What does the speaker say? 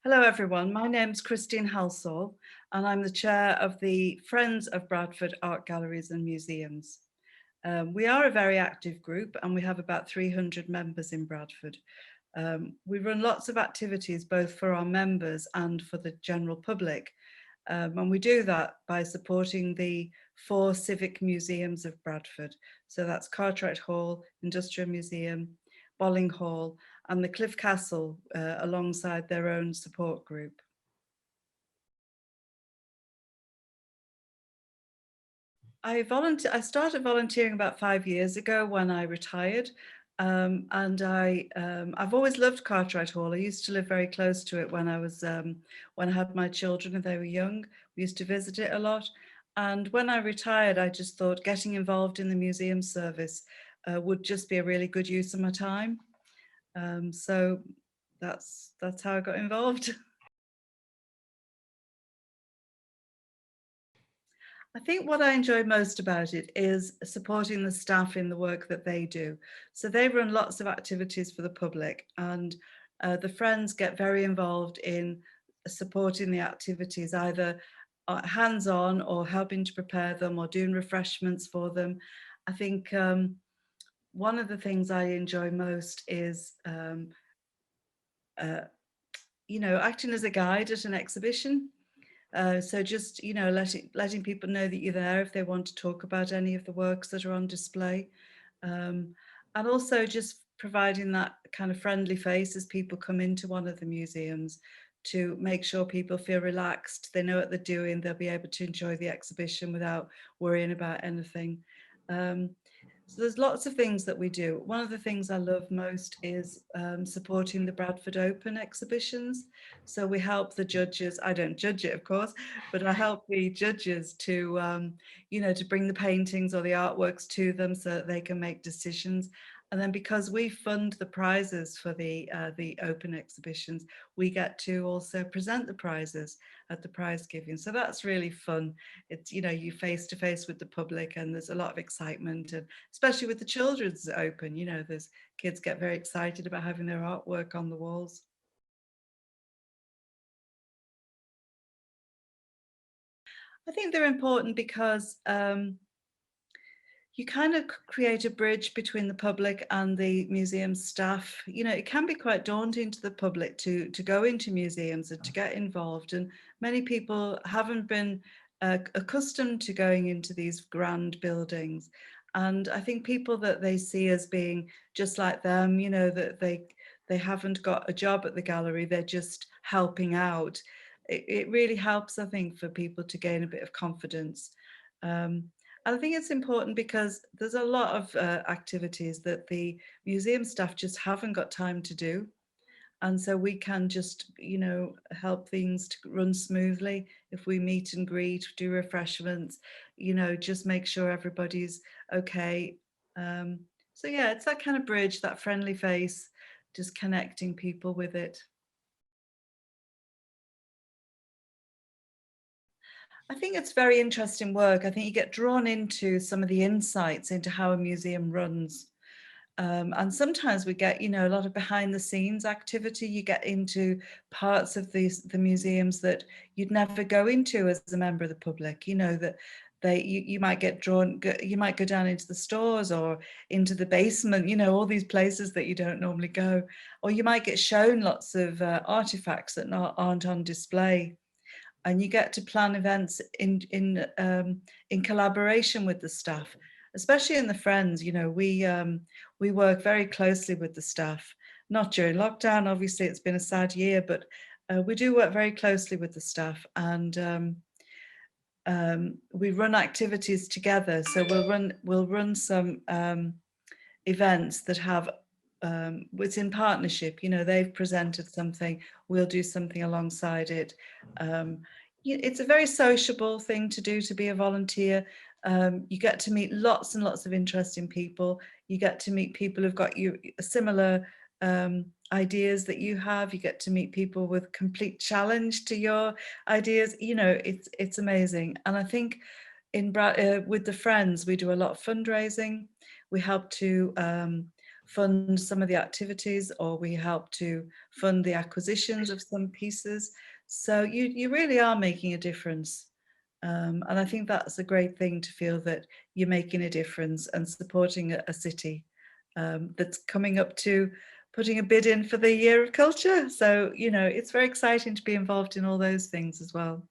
Hello everyone, my name's Christine Halsall and I'm the chair of the Friends of Bradford Art Galleries and Museums. We are a very active group and we have about 300 members in Bradford. We run lots of activities both for our members and for the general public. And we do that by supporting the 4 civic museums of Bradford. So that's Cartwright Hall, Industrial Museum, Bolling Hall and the Cliff Castle alongside their own support group. I started volunteering about 5 years ago when I retired. I've always loved Cartwright Hall. I used to live very close to it when I had my children and they were young. We used to visit it a lot. And when I retired, I just thought getting involved in the museum service would just be a really good use of my time. So that's how I got involved. I think what I enjoy most about it is supporting the staff in the work that they do. So they run lots of activities for the public and the Friends get very involved in supporting the activities, either hands-on or helping to prepare them or doing refreshments for them. I think one of the things I enjoy most is uh, acting as a guide at an exhibition. So just, letting people know that you're there if they want to talk about any of the works that are on display. Um, and also just providing that kind of friendly face as people come into one of the museums to make sure people feel relaxed. They know what they're doing. They'll be able to enjoy the exhibition without worrying about anything. Um, so there's lots of things that we do. One of the things I love most is supporting the Bradford Open exhibitions. So we help the judges, I don't judge it of course, but I help the judges to, to bring the paintings or the artworks to them so that they can make decisions. And then because we fund the prizes for the open exhibitions, we get to also present the prizes at the prize giving. So that's really fun. It's, you face to face with the public and there's a lot of excitement, and especially with the children's open, there's kids get very excited about having their artwork on the walls. I think they're important because you kind of create a bridge between the public and the museum staff. It can be quite daunting to the public to go into museums and to get involved. And many people haven't been accustomed to going into these grand buildings. And I think people that they see as being just like them, that they haven't got a job at the gallery, they're just helping out. It really helps, I think, for people to gain a bit of confidence. I think it's important because there's a lot of activities that the museum staff just haven't got time to do. And so we can just, help things to run smoothly if we meet and greet, do refreshments, just make sure everybody's okay. So yeah, it's that kind of bridge, that friendly face, just connecting people with it. I think it's very interesting work. I think you get drawn into some of the insights into how a museum runs. And sometimes we get, a lot of behind the scenes activity. You get into parts of the museums that you'd never go into as a member of the public, that you might get drawn, you might go down into the stores or into the basement, all these places that you don't normally go, or you might get shown lots of artifacts that aren't on display. And you get to plan events in collaboration with the staff, especially in the Friends. We work very closely with the staff, not during lockdown. Obviously, it's been a sad year, but we do work very closely with the staff, and we run activities together. So we'll run some events that have it's in partnership. They've presented something, we'll do something alongside it. It's a very sociable thing to do, to be a volunteer. You get to meet lots and lots of interesting people. You get to meet people who've got similar ideas that you have. You get to meet people with complete challenge to your ideas. It's amazing. And I think with the Friends, we do a lot of fundraising. We help to fund some of the activities, or we help to fund the acquisitions of some pieces. So you really are making a difference. And I think that's a great thing, to feel that you're making a difference and supporting a city that's coming up to putting a bid in for the Year of Culture. So, it's very exciting to be involved in all those things as well.